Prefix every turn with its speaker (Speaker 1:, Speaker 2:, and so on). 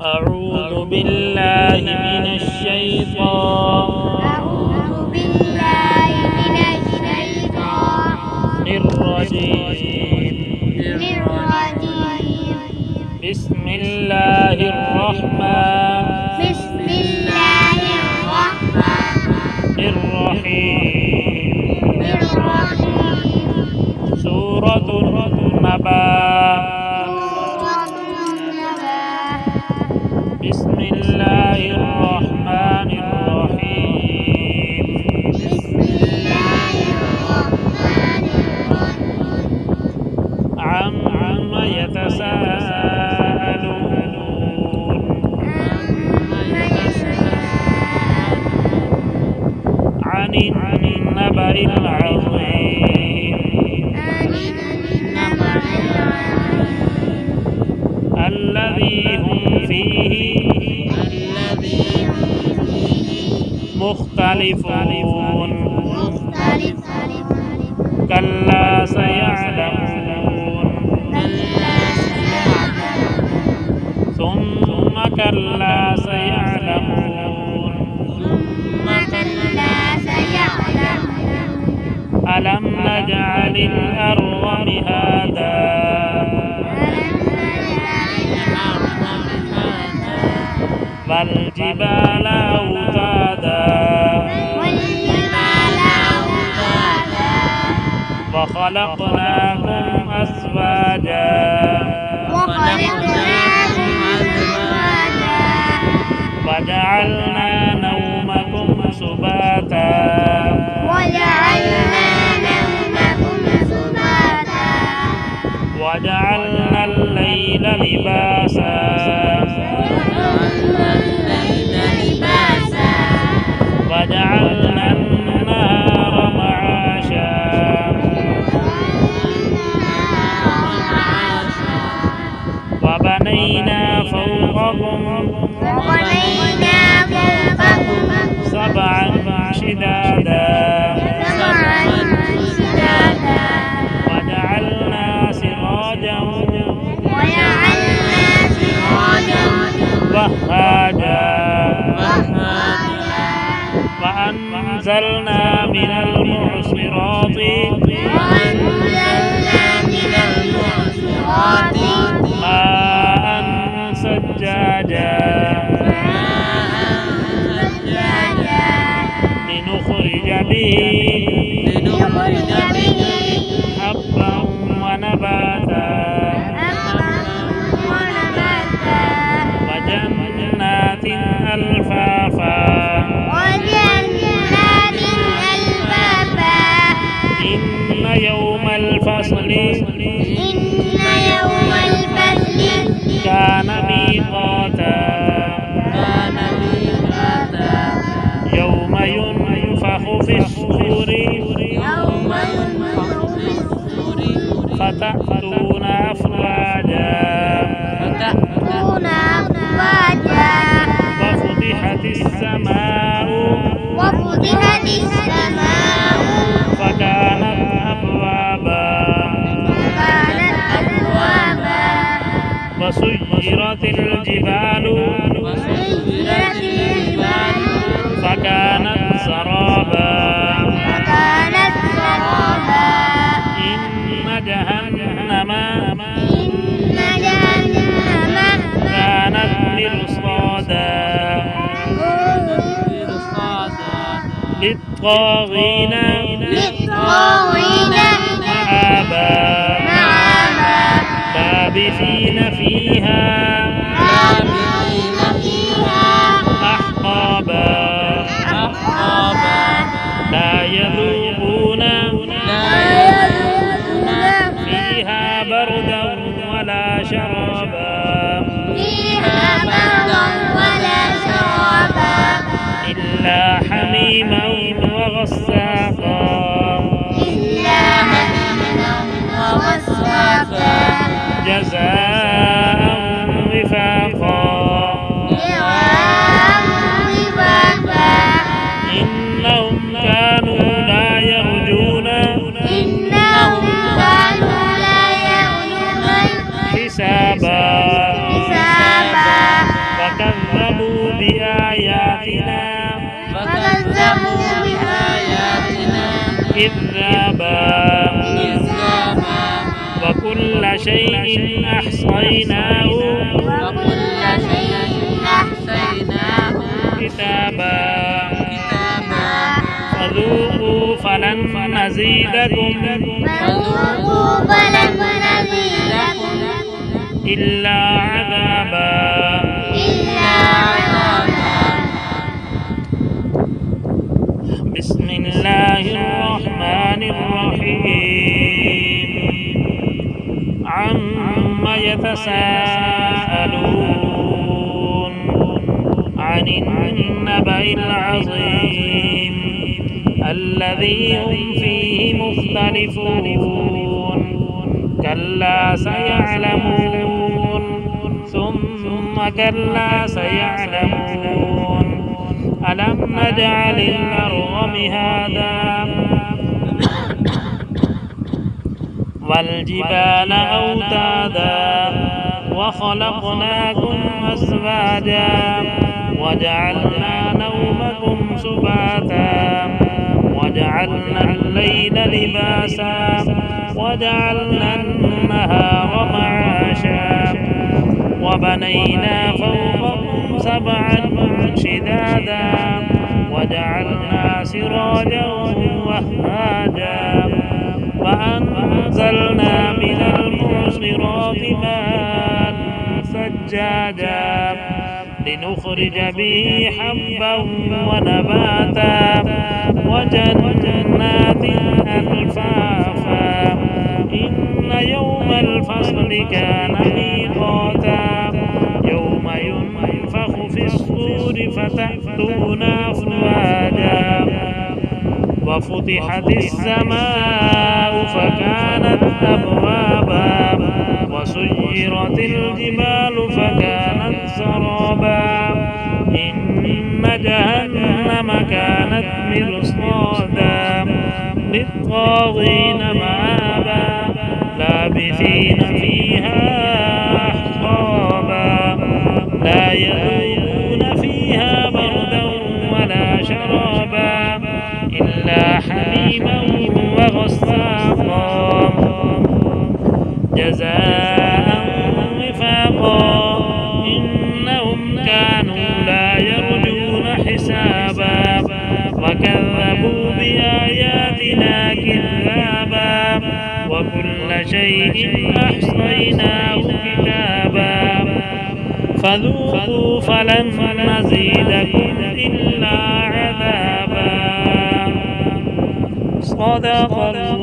Speaker 1: أعوذ بالله من الشيطان الرجيم. بسم الله الرحمن الرحيم. سورة النبأ. بسم الله الرحمن الرحيم. عما يتساءلون. عن النبأ العظيم الذي هم فيه مختلفون. كلا سيعلمون ثم كلا سيعلمون. ألم نجعل الأرض مهادا والجبال أوتادا وخلقناكم أزواجا وجعلنا نومكم سباتا وجعلنا الليل لباسا وجعلنا النهار معاشا وبنينا فوقكم سبعا شدادا وجعلنا سراجا وهاجا وأنزلنا من المعصرات ماء ثجاجا لنخرج به حبا ونباتا وجنات ألفافا إن يوم الفصل كان ميقاتا يوم ينفخ في الصور فتأتون أفواجا وفتحت السماء فكانت أبوابا وسيرت الجبال فكانت سرابا إن جهنم كانت مرصادا للطاغين مآبا لابثين فيها أحقابا لا يذوقون فيها بردا ولا شرابا إلا حميما وغساقا جزاء وفاقا إنهم كانوا لا يرجون حسابا كذابا وكل شيء أحصيناه كتابا فذوقوا فلن نزيدكم إلا عذابا. بسم الله الرحمن الرحيم عما يتساءلون عن النبأ العظيم الذي هم فيه مختلفون كلا سيعلمون ثم كلا سيعلمون ألم نجعل الأرض مهادا والجبال أوتادا وخلقناكم أزواجا وجعلنا نومكم سباتا وجعلنا الليل لباسا وجعلنا النهار معاشا وبنينا فوقكم سبعا شدادا وجعلنا سراجا وهاجا وأنزلنا من المعصرات ماء ثجاجا لنخرج به حبا ونباتا وجنات ألفافا إن يوم الفصل كان ميقاتا يوم ينفخ في الصور فتأتون أفواجا وفتحت السماء فكانت أبوابا وسيرت الجبال فكانت سرابا إن جهنم كانت مرصادا للطاغين مآبا لابثين فيها أحقابا لا يذوقون فيها بردا ولا شرابا إلا حميما وغساقا جزاء وفاقا إنهم كانوا لا يرجون حسابا وكذبوا بآياتنا كذابا وكل شيء أحصيناه كتابا فذوقوا فلن نزيدكم إلا عذابا. صدق الله.